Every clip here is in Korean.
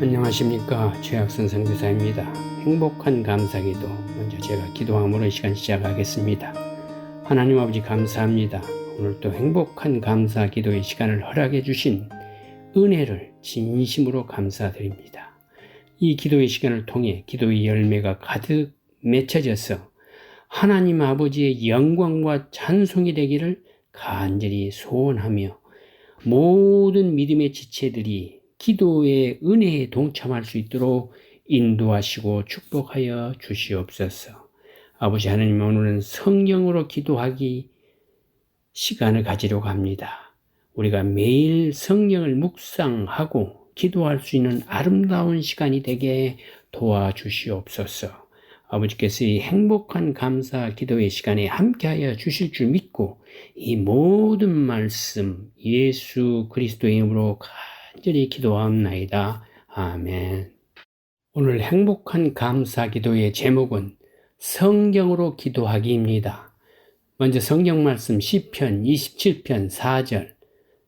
안녕하십니까. 최학선 선교사입니다. 행복한 감사기도 먼저 제가 기도함으로 이 시간 시작하겠습니다. 하나님 아버지 감사합니다. 오늘 또 행복한 감사 기도의 시간을 허락해 주신 은혜를 진심으로 감사드립니다. 이 기도의 시간을 통해 기도의 열매가 가득 맺혀져서 하나님 아버지의 영광과 찬송이 되기를 간절히 소원하며 모든 믿음의 지체들이 기도의 은혜에 동참할 수 있도록 인도하시고 축복하여 주시옵소서. 아버지 하나님, 오늘은 성경으로 기도하기 시간을 가지려고 합니다. 우리가 매일 성경을 묵상하고 기도할 수 있는 아름다운 시간이 되게 도와주시옵소서. 아버지께서 이 행복한 감사 기도의 시간에 함께하여 주실 줄 믿고 이 모든 말씀 예수 그리스도의 이름으로 간절히 기도하옵나이다. 아멘. 오늘 행복한 감사 기도의 제목은 성경으로 기도하기입니다. 먼저 성경 말씀 시편 27편 4절.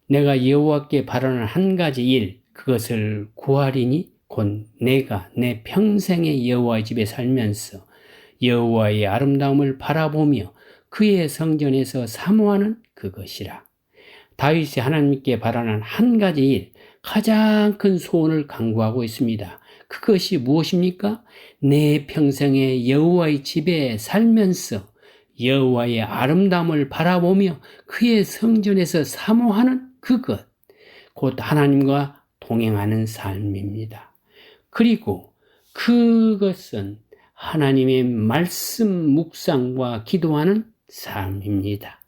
내가 여호와께 바라는 한 가지 일, 그것을 구하리니 곧 내가 내 평생의 여호와의 집에 살면서 여호와의 아름다움을 바라보며 그의 성전에서 사모하는 그것이라. 다윗이 하나님께 바라는 한 가지 일, 가장 큰 소원을 강구하고 있습니다. 그것이 무엇입니까? 내 평생의 여호와의 집에 살면서 여호와의 아름다움을 바라보며 그의 성전에서 사모하는 그것, 곧 하나님과 동행하는 삶입니다. 그리고 그것은 하나님의 말씀 묵상과 기도하는 삶입니다.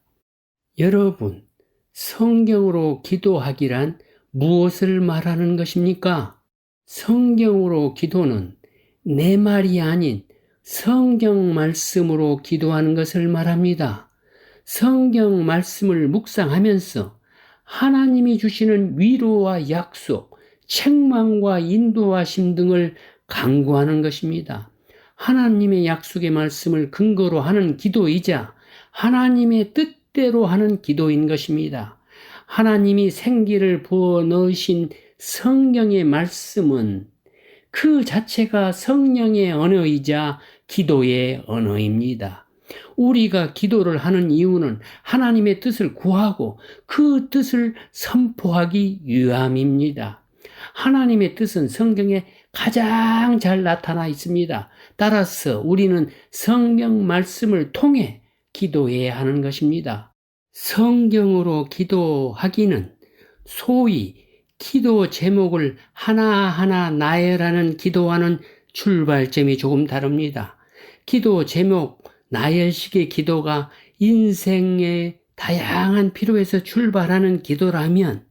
여러분, 성경으로 기도하기란 무엇을 말하는 것입니까? 성경으로 기도는 내 말이 아닌 성경 말씀으로 기도하는 것을 말합니다. 성경 말씀을 묵상하면서 하나님이 주시는 위로와 약속, 책망과 인도하심 등을 간구하는 것입니다. 하나님의 약속의 말씀을 근거로 하는 기도이자 하나님의 뜻대로 하는 기도인 것입니다. 하나님이 생기를 부어 넣으신 성경의 말씀은 그 자체가 성령의 언어이자 기도의 언어입니다. 우리가 기도를 하는 이유는 하나님의 뜻을 구하고 그 뜻을 선포하기 위함입니다. 하나님의 뜻은 성경에 가장 잘 나타나 있습니다. 따라서 우리는 성경 말씀을 통해 기도해야 하는 것입니다. 성경으로 기도하기는 소위 기도 제목을 하나하나 나열하는 기도와는 출발점이 조금 다릅니다. 기도 제목 나열식의 기도가 인생의 다양한 필요에서 출발하는 기도라면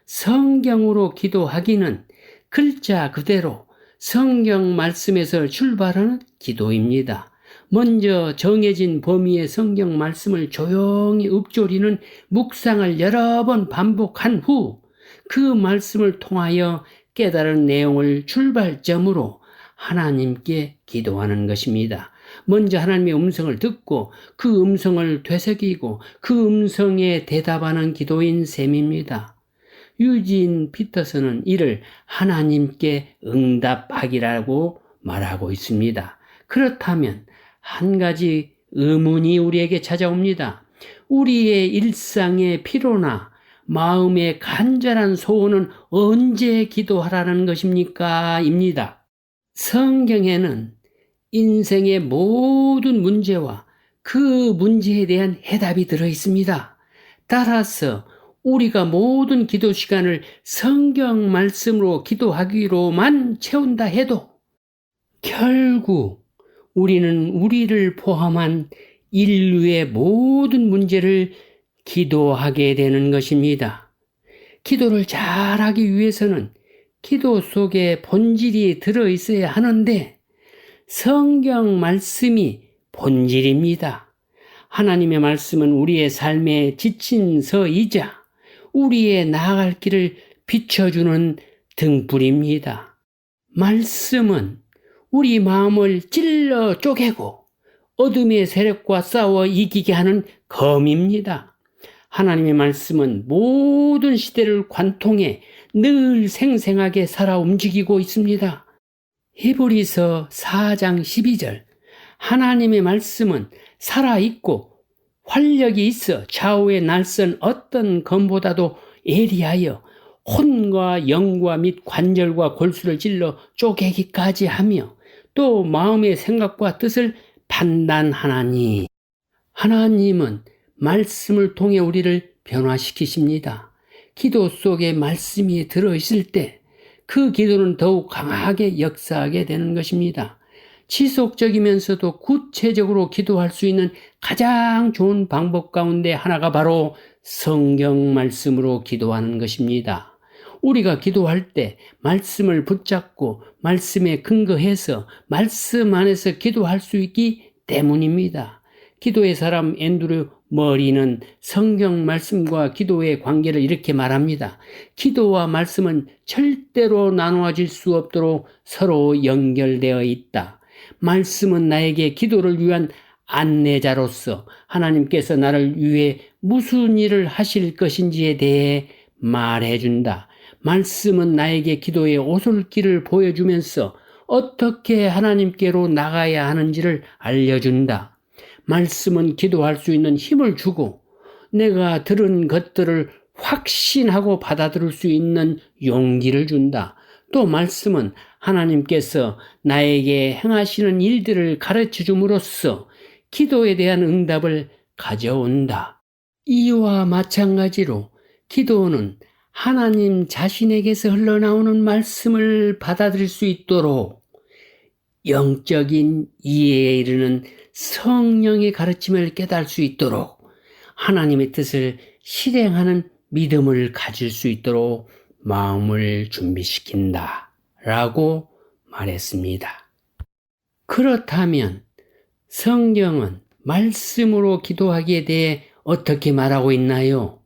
성경으로 기도하기는 글자 그대로 성경 말씀에서 출발하는 기도입니다. 먼저 정해진 범위의 성경 말씀을 조용히 읊조리는 묵상을 여러 번 반복한 후 그 말씀을 통하여 깨달은 내용을 출발점으로 하나님께 기도하는 것입니다. 먼저 하나님의 음성을 듣고 그 음성을 되새기고 그 음성에 대답하는 기도인 셈입니다. 유진 피터슨은 이를 하나님께 응답하기라고 말하고 있습니다. 그렇다면 한 가지 의문이 우리에게 찾아옵니다. 우리의 일상의 피로나 마음의 간절한 소원은 언제 기도하라는 것입니까? 입니다. 성경에는 인생의 모든 문제와 그 문제에 대한 해답이 들어 있습니다. 따라서 우리가 모든 기도 시간을 성경 말씀으로 기도하기로만 채운다 해도 결국 우리는 우리를 포함한 인류의 모든 문제를 기도하게 되는 것입니다. 기도를 잘하기 위해서는 기도 속에 본질이 들어있어야 하는데 성경 말씀이 본질입니다. 하나님의 말씀은 우리의 삶의 지침서이자 우리의 나아갈 길을 비춰주는 등불입니다. 말씀은 우리 마음을 찔러 쪼개고 어둠의 세력과 싸워 이기게 하는 검입니다. 하나님의 말씀은 모든 시대를 관통해 늘 생생하게 살아 움직이고 있습니다. 히브리서 4장 12절 하나님의 말씀은 살아있고 활력이 있어 좌우에 날선 어떤 검보다도 예리하여 혼과 영과 및 관절과 골수를 찔러 쪼개기까지 하며 또 마음의 생각과 뜻을 판단하나니 하나님은 말씀을 통해 우리를 변화시키십니다. 기도 속에 말씀이 들어있을 때 그 기도는 더욱 강하게 역사하게 되는 것입니다. 지속적이면서도 구체적으로 기도할 수 있는 가장 좋은 방법 가운데 하나가 바로 성경 말씀으로 기도하는 것입니다. 우리가 기도할 때 말씀을 붙잡고 말씀에 근거해서 말씀 안에서 기도할 수 있기 때문입니다. 기도의 사람 앤드류 머리는 성경 말씀과 기도의 관계를 이렇게 말합니다. 기도와 말씀은 절대로 나누어질 수 없도록 서로 연결되어 있다. 말씀은 나에게 기도를 위한 안내자로서 하나님께서 나를 위해 무슨 일을 하실 것인지에 대해 말해준다. 말씀은 나에게 기도의 오솔길을 보여주면서 어떻게 하나님께로 나가야 하는지를 알려준다. 말씀은 기도할 수 있는 힘을 주고 내가 들은 것들을 확신하고 받아들일 수 있는 용기를 준다. 또 말씀은 하나님께서 나에게 행하시는 일들을 가르쳐 줌으로써 기도에 대한 응답을 가져온다. 이와 마찬가지로 기도는 하나님 자신에게서 흘러나오는 말씀을 받아들일 수 있도록 영적인 이해에 이르는 성령의 가르침을 깨달을 수 있도록 하나님의 뜻을 실행하는 믿음을 가질 수 있도록 마음을 준비시킨다 라고 말했습니다. 그렇다면 성경은 말씀으로 기도하기에 대해 어떻게 말하고 있나요?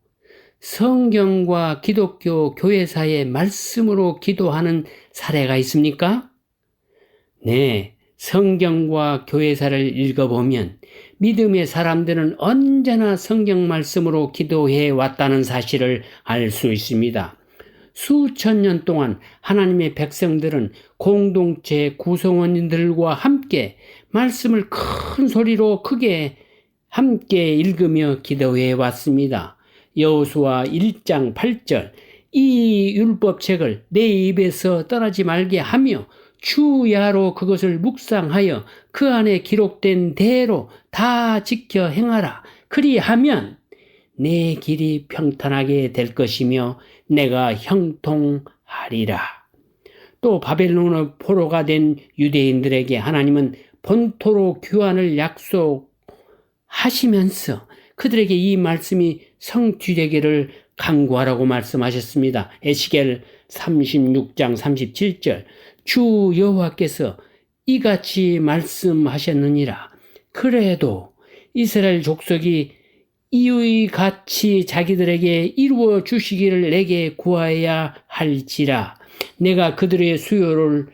성경과 기독교 교회사의 말씀으로 기도하는 사례가 있습니까? 네, 성경과 교회사를 읽어보면 믿음의 사람들은 언제나 성경 말씀으로 기도해 왔다는 사실을 알 수 있습니다. 수천 년 동안 하나님의 백성들은 공동체 구성원들과 함께 말씀을 큰 소리로 크게 함께 읽으며 기도해 왔습니다. 여호수아 1장 8절 이 율법책을 내 입에서 떠나지 말게 하며 주야로 그것을 묵상하여 그 안에 기록된 대로 다 지켜 행하라. 그리하면 내 길이 평탄하게 될 것이며 내가 형통하리라. 또 바벨론의 포로가 된 유대인들에게 하나님은 본토로 귀환을 약속하시면서 그들에게 이 말씀이 성취되기를 간구하라고 말씀하셨습니다. 에스겔 36장 37절 주 여호와께서 이같이 말씀하셨느니라. 그래도 이스라엘 족속이 이의 같이 자기들에게 이루어 주시기를 내게 구하여야 할지라. 내가 그들의 수요를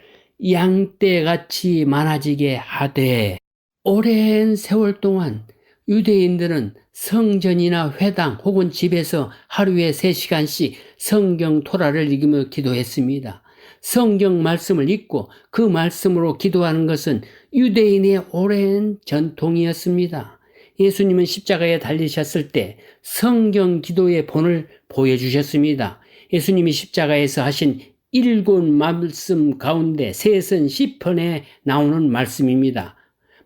양떼같이 많아지게 하되. 오랜 세월 동안 유대인들은 성전이나 회당 혹은 집에서 하루에 3시간씩 성경 토라를 읽으며 기도했습니다. 성경 말씀을 읽고 그 말씀으로 기도하는 것은 유대인의 오랜 전통이었습니다. 예수님은 십자가에 달리셨을 때 성경 기도의 본을 보여주셨습니다. 예수님이 십자가에서 하신 7 말씀 가운데 3선 시편에 나오는 말씀입니다.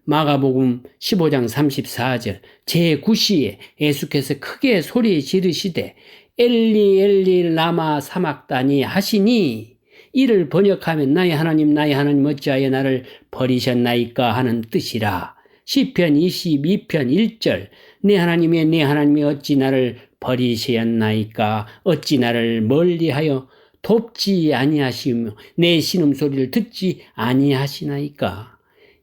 마가복음 15장 34절 제9시에 예수께서 크게 소리 지르시되 엘리 엘리 라마 사막다니 하시니 이를 번역하면 나의 하나님 어찌하여 나를 버리셨나이까 하는 뜻이라. 시편 22편 1절 내 하나님이 어찌 나를 버리셨나이까 어찌 나를 멀리하여 돕지 아니하시며 내 신음소리를 듣지 아니하시나이까.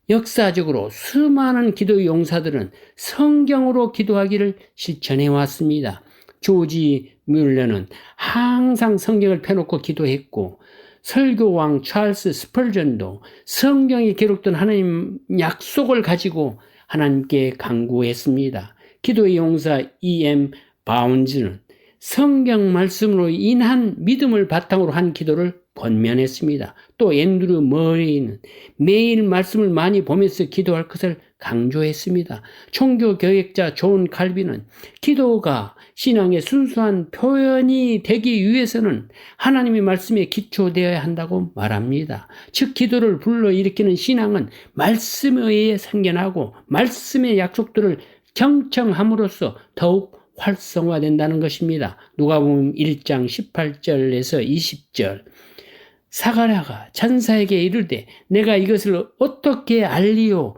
역사적으로 수많은 기도 용사들은 성경으로 기도하기를 실천해 왔습니다. 조지 뮬러는 항상 성경을 펴놓고 기도했고 설교왕 찰스 스펄전도 성경에 기록된 하나님 약속을 가지고 하나님께 간구했습니다. 기도의 용사 E.M. 바운즈는 성경 말씀으로 인한 믿음을 바탕으로 한 기도를 권면했습니다. 또 앤드류 머레이는 매일 말씀을 많이 보면서 기도할 것을 강조했습니다. 총교 교역자 존 칼빈은 기도가 신앙의 순수한 표현이 되기 위해서는 하나님의 말씀에 기초되어야 한다고 말합니다. 즉 기도를 불러일으키는 신앙은 말씀에 의해 생겨나고 말씀의 약속들을 경청함으로써 더욱 활성화된다는 것입니다. 누가복음 1장 18절에서 20절. 사가랴가 천사에게 이르되 내가 이것을 어떻게 알리오?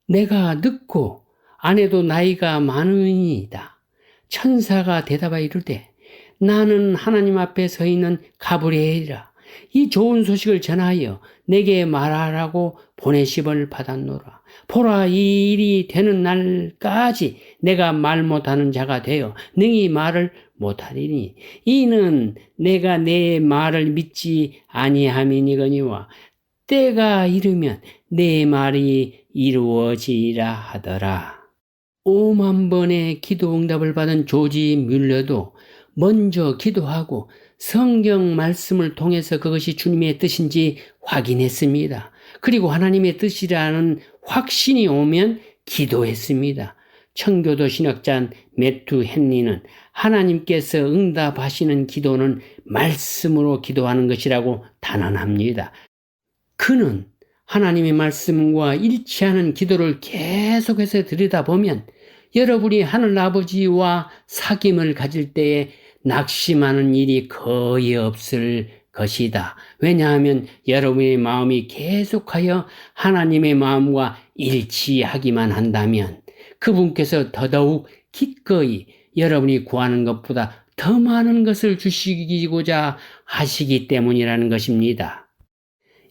내가 늙고 아내도 나이가 많으니이다. 천사가 대답하여 이르되 나는 하나님 앞에 서 있는 가브리엘이라. 이 좋은 소식을 전하여 내게 말하라고 보내심을 받았노라. 보라, 이 일이 되는 날까지 내가 말 못하는 자가 되어 능히 말을 못하리니 이는 내가 내 말을 믿지 아니함이니거니와 때가 이르면 내 말이 이루어지리라 하더라. 5만 번의 기도 응답을 받은 조지 뮬러도 먼저 기도하고 성경 말씀을 통해서 그것이 주님의 뜻인지 확인했습니다. 그리고 하나님의 뜻이라는 확신이 오면 기도했습니다. 청교도 신학자 매튜 헨리는 하나님께서 응답하시는 기도는 말씀으로 기도하는 것이라고 단언합니다. 그는 하나님의 말씀과 일치하는 기도를 계속해서 들여다보면 여러분이 하늘아버지와 사귐을 가질 때에 낙심하는 일이 거의 없을 것이다. 왜냐하면 여러분의 마음이 계속하여 하나님의 마음과 일치하기만 한다면 그분께서 더더욱 기꺼이 여러분이 구하는 것보다 더 많은 것을 주시고자 하시기 때문이라는 것입니다.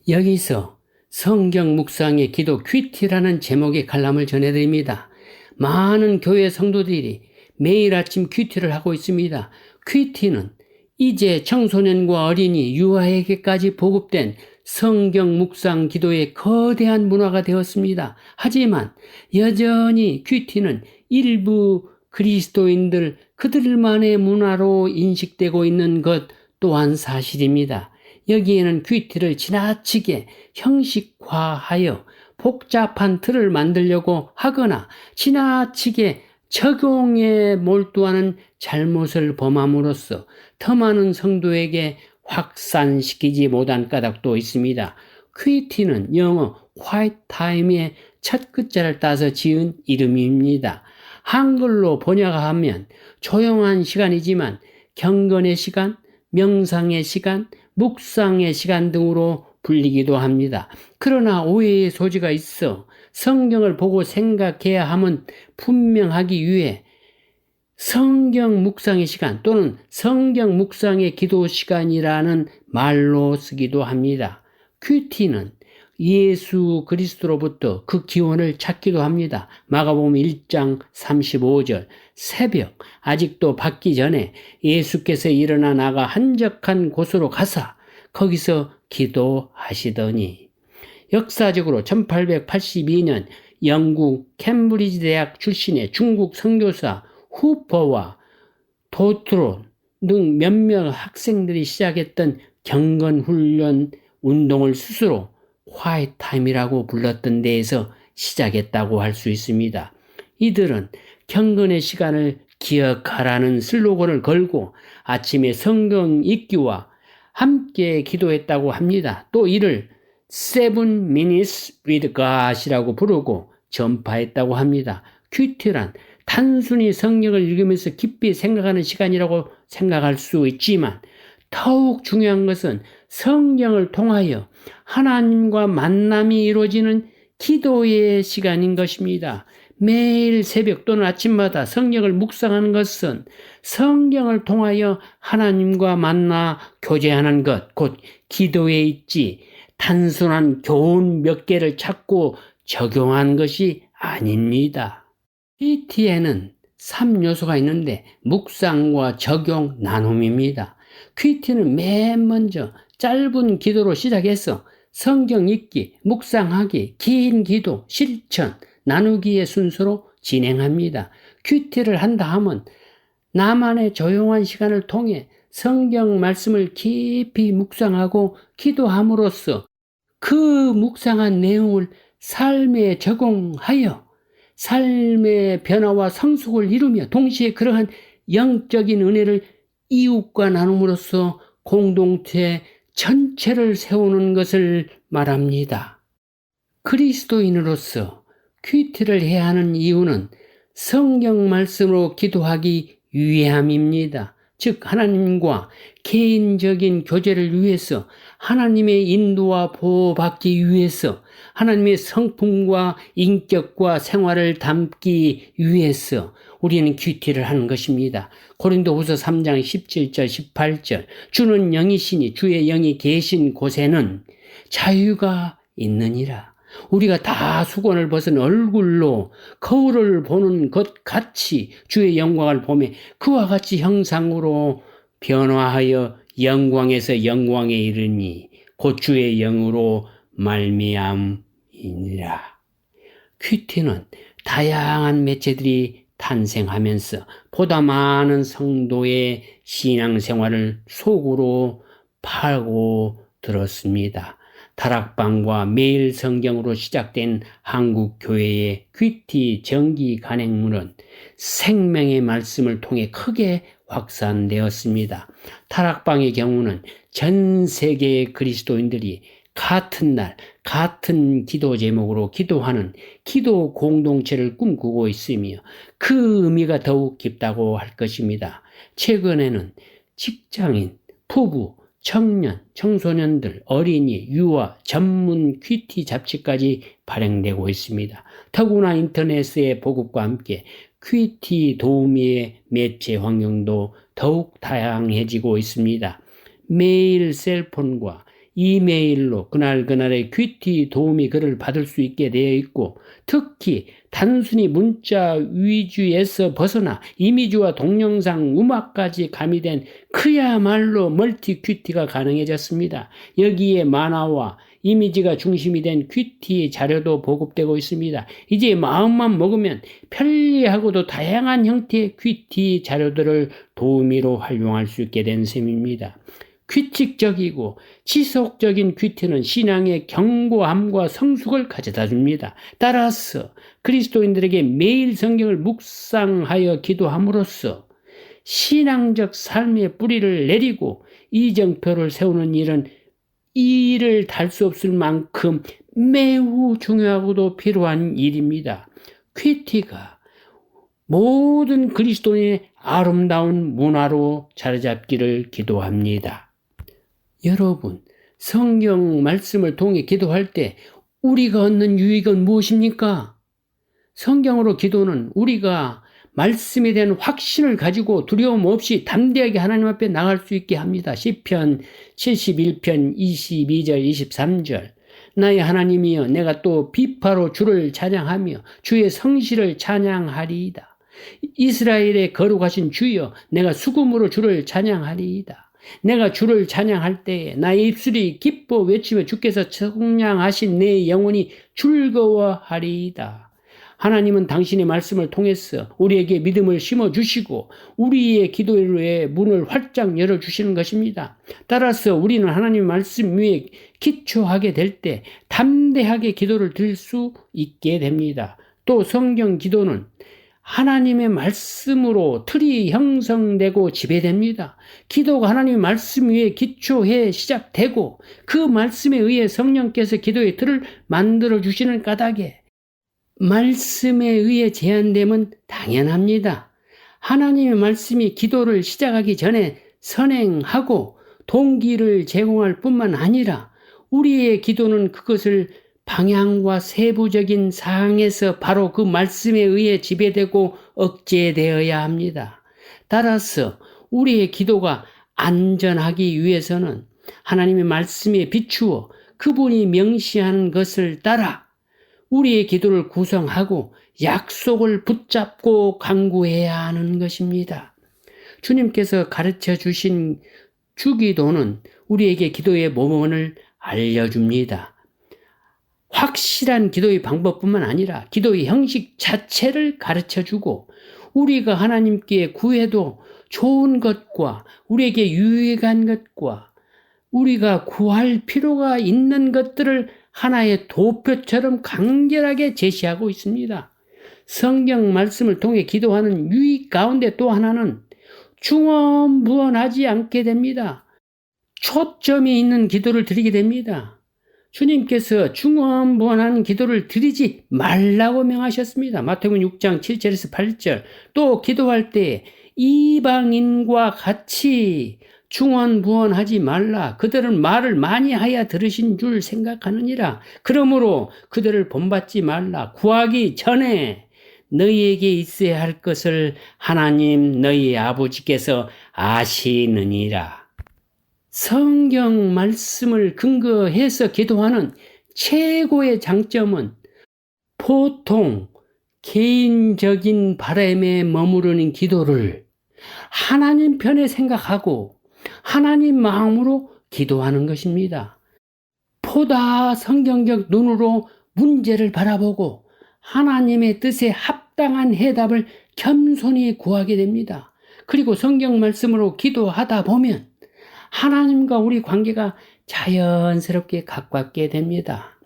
여기서 성경 묵상의 기도 큐티라는 제목의 칼럼을 전해드립니다. 많은 교회 성도들이 매일 아침 큐티를 하고 있습니다. 큐티는 이제 청소년과 어린이, 유아에게까지 보급된 성경 묵상 기도의 거대한 문화가 되었습니다. 하지만 여전히 큐티는 일부 그리스도인들 그들만의 문화로 인식되고 있는 것 또한 사실입니다. 여기에는 큐티를 지나치게 형식화하여 복잡한 틀을 만들려고 하거나 지나치게 적용에 몰두하는 잘못을 범함으로써 더 많은 성도에게 확산시키지 못한 까닭도 있습니다. 큐티는 영어 quiet time의 첫 글자를 따서 지은 이름입니다. 한글로 번역하면 조용한 시간이지만 경건의 시간, 명상의 시간, 묵상의 시간 등으로 불리기도 합니다. 그러나 오해의 소지가 있어 성경을 보고 생각해야 함은 분명하기 위해 성경 묵상의 시간 또는 성경 묵상의 기도 시간이라는 말로 쓰기도 합니다. 큐티는 예수 그리스도로부터 그 기원을 찾기도 합니다. 마가복음 1장 35절 새벽 아직도 밝기 전에 예수께서 일어나 나가 한적한 곳으로 가사 거기서 기도하시더니 역사적으로 1882년 영국 캠브리지 대학 출신의 중국 선교사 후퍼와 도트론 등 몇몇 학생들이 시작했던 경건훈련 운동을 스스로 화이트 타임이라고 불렀던 데에서 시작했다고 할 수 있습니다. 이들은 경건의 시간을 기억하라는 슬로건을 걸고 아침에 성경 읽기와 함께 기도했다고 합니다. 또 이를 7 minutes with God이라고 부르고 전파했다고 합니다. 큐티란 단순히 성경을 읽으면서 깊이 생각하는 시간이라고 생각할 수 있지만 더욱 중요한 것은 성경을 통하여 하나님과 만남이 이루어지는 기도의 시간인 것입니다. 매일 새벽 또는 아침마다 성경을 묵상하는 것은 성경을 통하여 하나님과 만나 교제하는 것, 곧 기도에 있지 단순한 교훈 몇 개를 찾고 적용한 것이 아닙니다. 큐티에는 3요소가 있는데 묵상과 적용 나눔입니다. 큐티는 맨 먼저 짧은 기도로 시작해서 성경 읽기, 묵상하기, 긴 기도, 실천, 나누기의 순서로 진행합니다. 큐티를 한다 하면 나만의 조용한 시간을 통해 성경 말씀을 깊이 묵상하고 기도함으로써 그 묵상한 내용을 삶에 적용하여 삶의 변화와 성숙을 이루며 동시에 그러한 영적인 은혜를 이웃과 나눔으로써 공동체 전체를 세우는 것을 말합니다. 그리스도인으로서 큐티를 해야 하는 이유는 성경 말씀으로 기도하기 위함입니다. 즉 하나님과 개인적인 교제를 위해서, 하나님의 인도와 보호받기 위해서, 하나님의 성품과 인격과 생활을 담기 위해서 우리는 큐티를 하는 것입니다. 고린도후서 3장 17절 18절 주는 영이시니 주의 영이 계신 곳에는 자유가 있느니라. 우리가 다 수건을 벗은 얼굴로 거울을 보는 것 같이 주의 영광을 보며 그와 같이 형상으로 변화하여 영광에서 영광에 이르니 곧 주의 영으로 말미암이니라. 큐티는 다양한 매체들이 탄생하면서 보다 많은 성도의 신앙생활을 속으로 파고 들었습니다. 다락방과 매일 성경으로 시작된 한국 교회의 큐티 정기 간행물은 생명의 말씀을 통해 크게 확산되었습니다. 다락방의 경우는 전 세계의 그리스도인들이 같은 날, 같은 기도 제목으로 기도하는 기도 공동체를 꿈꾸고 있으며 그 의미가 더욱 깊다고 할 것입니다. 최근에는 직장인, 부부, 청년, 청소년들, 어린이, 유아, 전문 큐티 잡지까지 발행되고 있습니다. 더구나 인터넷의 보급과 함께 큐티 도우미의 매체 환경도 더욱 다양해지고 있습니다. 매일 셀폰과 이메일로 그날그날의 큐티 도우미 글을 받을 수 있게 되어 있고, 특히 단순히 문자 위주에서 벗어나 이미지와 동영상, 음악까지 가미된 그야말로 멀티 큐티가 가능해졌습니다. 여기에 만화와 이미지가 중심이 된 큐티 자료도 보급되고 있습니다. 이제 마음만 먹으면 편리하고도 다양한 형태의 큐티 자료들을 도우미로 활용할 수 있게 된 셈입니다. 규칙적이고 지속적인 큐티는 신앙의 견고함과 성숙을 가져다 줍니다. 따라서 그리스도인들에게 매일 성경을 묵상하여 기도함으로써 신앙적 삶의 뿌리를 내리고 이정표를 세우는 일은 이를 달 수 없을 만큼 매우 중요하고도 필요한 일입니다. 큐티가 모든 그리스도인의 아름다운 문화로 자리잡기를 기도합니다. 여러분, 성경 말씀을 통해 기도할 때 우리가 얻는 유익은 무엇입니까? 성경으로 기도는 우리가 말씀에 대한 확신을 가지고 두려움 없이 담대하게 하나님 앞에 나갈 수 있게 합니다. 시편 71편 22절 23절 나의 하나님이여, 내가 또 비파로 주를 찬양하며 주의 성실을 찬양하리이다. 이스라엘의 거룩하신 주여, 내가 수금으로 주를 찬양하리이다. 내가 주를 찬양할 때에 나의 입술이 기뻐 외치며 주께서 청량하신 내 영혼이 즐거워하리이다. 하나님은 당신의 말씀을 통해서 우리에게 믿음을 심어주시고 우리의 기도의 문을 활짝 열어주시는 것입니다. 따라서 우리는 하나님의 말씀 위에 기초하게 될 때 담대하게 기도를 드릴 수 있게 됩니다. 또 성경 기도는 하나님의 말씀으로 틀이 형성되고 지배됩니다. 기도가 하나님의 말씀 위에 기초해 시작되고 그 말씀에 의해 성령께서 기도의 틀을 만들어주시는 까닭에 말씀에 의해 제한됨은 당연합니다. 하나님의 말씀이 기도를 시작하기 전에 선행하고 동기를 제공할 뿐만 아니라 우리의 기도는 그것을 방향과 세부적인 사항에서 바로 그 말씀에 의해 지배되고 억제되어야 합니다. 따라서 우리의 기도가 안전하기 위해서는 하나님의 말씀에 비추어 그분이 명시하는 것을 따라 우리의 기도를 구성하고 약속을 붙잡고 간구해야 하는 것입니다. 주님께서 가르쳐 주신 주기도는 우리에게 기도의 모범을 알려줍니다. 확실한 기도의 방법뿐만 아니라 기도의 형식 자체를 가르쳐주고 우리가 하나님께 구해도 좋은 것과 우리에게 유익한 것과 우리가 구할 필요가 있는 것들을 하나의 도표처럼 간결하게 제시하고 있습니다. 성경 말씀을 통해 기도하는 유익 가운데 또 하나는 중언부언하지 않게 됩니다. 초점이 있는 기도를 드리게 됩니다. 주님께서 중언부언하는 기도를 드리지 말라고 명하셨습니다. 마태복음 6장 7절에서 8절. 또 기도할 때 이방인과 같이 중언부언하지 말라. 그들은 말을 많이 하여 들으신 줄 생각하느니라. 그러므로 그들을 본받지 말라. 구하기 전에 너희에게 있어야 할 것을 하나님 너희 아버지께서 아시느니라. 성경 말씀을 근거해서 기도하는 최고의 장점은 보통 개인적인 바람에 머무르는 기도를 하나님 편에 생각하고 하나님 마음으로 기도하는 것입니다. 보다 성경적 눈으로 문제를 바라보고 하나님의 뜻에 합당한 해답을 겸손히 구하게 됩니다. 그리고 성경 말씀으로 기도하다 보면 하나님과 우리 관계가 자연스럽게 가깝게 됩니다.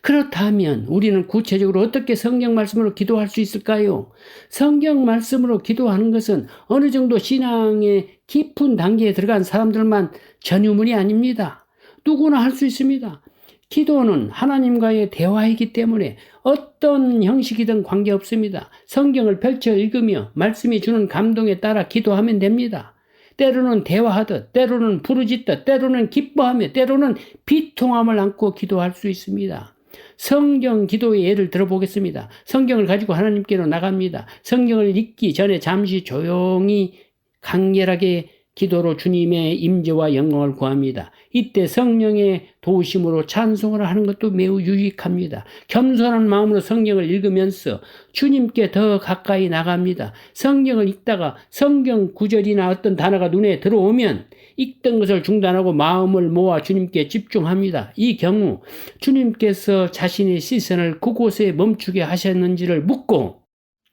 그렇다면 우리는 구체적으로 어떻게 성경 말씀으로 기도할 수 있을까요? 성경 말씀으로 기도하는 것은 어느 정도 신앙의 깊은 단계에 들어간 사람들만 전유물이 아닙니다. 누구나 할 수 있습니다. 기도는 하나님과의 대화이기 때문에 어떤 형식이든 관계없습니다. 성경을 펼쳐 읽으며 말씀이 주는 감동에 따라 기도하면 됩니다. 때로는 대화하듯, 때로는 부르짖듯, 때로는 기뻐하며, 때로는 비통함을 안고 기도할 수 있습니다. 성경 기도의 예를 들어보겠습니다. 성경을 가지고 하나님께로 나갑니다. 성경을 읽기 전에 잠시 조용히 간결하게 기도로 주님의 임재와 영광을 구합니다. 이때 성령의 도우심으로 찬송을 하는 것도 매우 유익합니다. 겸손한 마음으로 성경을 읽으면서 주님께 더 가까이 나갑니다. 성경을 읽다가 성경 구절이나 어떤 단어가 눈에 들어오면 읽던 것을 중단하고 마음을 모아 주님께 집중합니다. 이 경우 주님께서 자신의 시선을 그곳에 멈추게 하셨는지를 묻고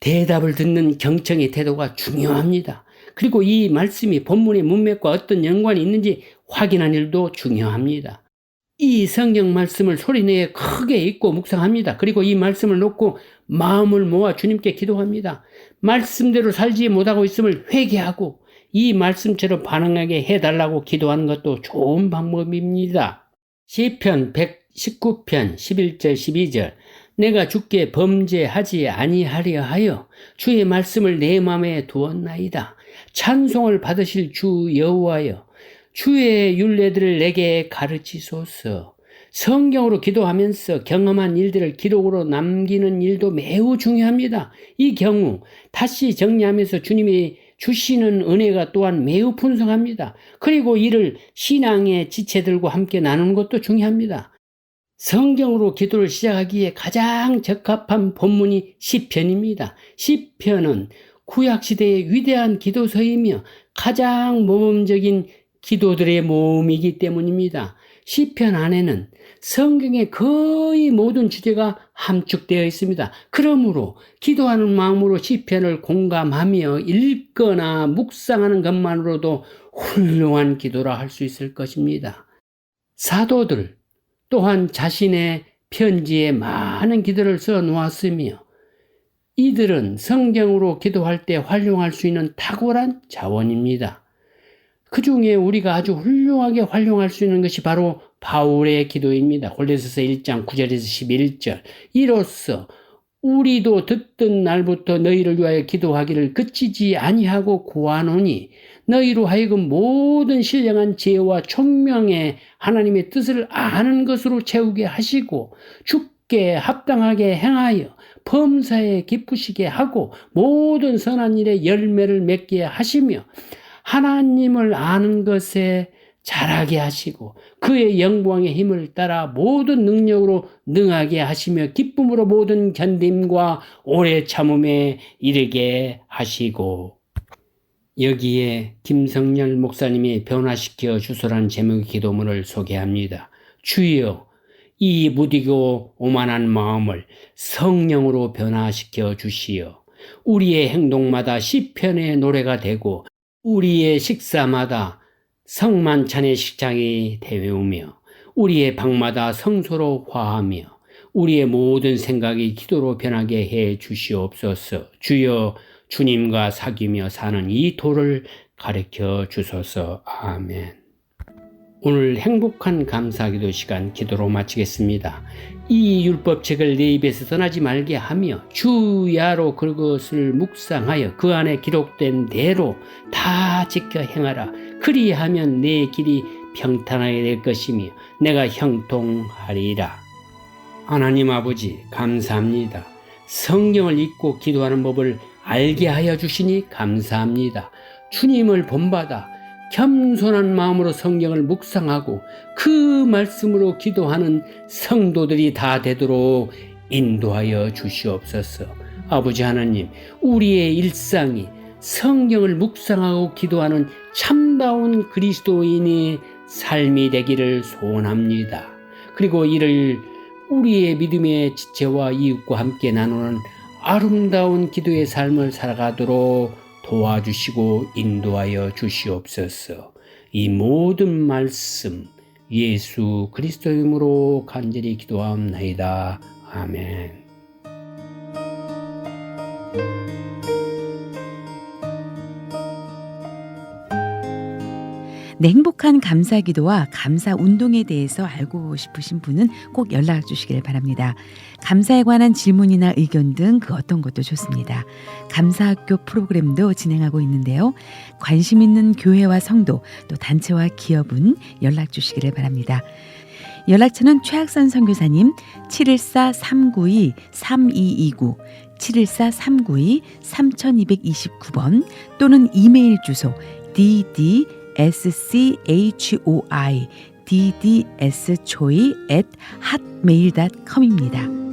대답을 듣는 경청의 태도가 중요합니다. 그리고 이 말씀이 본문의 문맥과 어떤 연관이 있는지 확인하는 일도 중요합니다. 이 성경 말씀을 소리내어 크게 읽고 묵상합니다. 그리고 이 말씀을 놓고 마음을 모아 주님께 기도합니다. 말씀대로 살지 못하고 있음을 회개하고 이 말씀처럼 반응하게 해달라고 기도하는 것도 좋은 방법입니다. 시편 119편 11절 12절 내가 주께 범죄하지 아니하려 하여 주의 말씀을 내 마음에 두었나이다. 찬송을 받으실 주 여호와여 주의 율례들을 내게 가르치소서. 성경으로 기도하면서 경험한 일들을 기록으로 남기는 일도 매우 중요합니다. 이 경우 다시 정리하면서 주님이 주시는 은혜가 또한 매우 풍성합니다. 그리고 이를 신앙의 지체들과 함께 나누는 것도 중요합니다. 성경으로 기도를 시작하기에 가장 적합한 본문이 시편입니다. 시편은 구약시대의 위대한 기도서이며 가장 모범적인 기도들의 모음이기 때문입니다. 시편 안에는 성경의 거의 모든 주제가 함축되어 있습니다. 그러므로 기도하는 마음으로 시편을 공감하며 읽거나 묵상하는 것만으로도 훌륭한 기도라 할 수 있을 것입니다. 사도들 또한 자신의 편지에 많은 기도를 써 놓았으며 이들은 성경으로 기도할 때 활용할 수 있는 탁월한 자원입니다. 그 중에 우리가 아주 훌륭하게 활용할 수 있는 것이 바로 바울의 기도입니다. 골로새서 1장 9절에서 11절. 이로써 우리도 듣던 날부터 너희를 위하여 기도하기를 그치지 아니하고 구하노니 너희로 하여금 모든 신령한 지혜와 총명에 하나님의 뜻을 아는 것으로 채우게 하시고 주께 합당하게 행하여 범사에 기쁘시게 하고 모든 선한 일에 열매를 맺게 하시며 하나님을 아는 것에 잘하게 하시고 그의 영광의 힘을 따라 모든 능력으로 능하게 하시며 기쁨으로 모든 견딤과 오래 참음에 이르게 하시고. 여기에 김성열 목사님이 변화시켜 주소라는 제목의 기도문을 소개합니다. 주여 이 무디고 오만한 마음을 성령으로 변화시켜 주시어 우리의 행동마다 시편의 노래가 되고 우리의 식사마다 성만찬의 식장이 되어오며 우리의 방마다 성소로 화하며 우리의 모든 생각이 기도로 변하게 해 주시옵소서. 주여, 주님과 사귀며 사는 이 도를 가르쳐 주소서. 아멘. 오늘 행복한 감사기도 시간 기도로 마치겠습니다. 이 율법책을 내 입에서 떠나지 말게 하며 주야로 그것을 묵상하여 그 안에 기록된 대로 다 지켜 행하라. 그리하면 내 길이 평탄하게 될 것이며 내가 형통하리라. 하나님 아버지, 감사합니다. 성경을 읽고 기도하는 법을 알게 하여 주시니 감사합니다. 주님을 본받아 겸손한 마음으로 성경을 묵상하고 그 말씀으로 기도하는 성도들이 다 되도록 인도하여 주시옵소서. 아버지 하나님, 우리의 일상이 성경을 묵상하고 기도하는 참다운 그리스도인의 삶이 되기를 소원합니다. 그리고 이를 우리의 믿음의 지체와 이웃과 함께 나누는 아름다운 기도의 삶을 살아가도록 도와주시고 인도하여 주시옵소서. 이 모든 말씀 예수 그리스도 이름으로 간절히 기도하옵나이다. 아멘. 네, 행복한 감사기도와 감사운동에 대해서 알고 싶으신 분은 꼭 연락 주시길 바랍니다. 감사에 관한 질문이나 의견 등 그 어떤 것도 좋습니다. 감사학교 프로그램도 진행하고 있는데요. 관심 있는 교회와 성도, 또 단체와 기업은 연락 주시기를 바랍니다. 연락처는 최학선 선교사님 714-392-3229 714-392-3229번 또는 이메일 주소 ddschoi@hotmail.com입니다.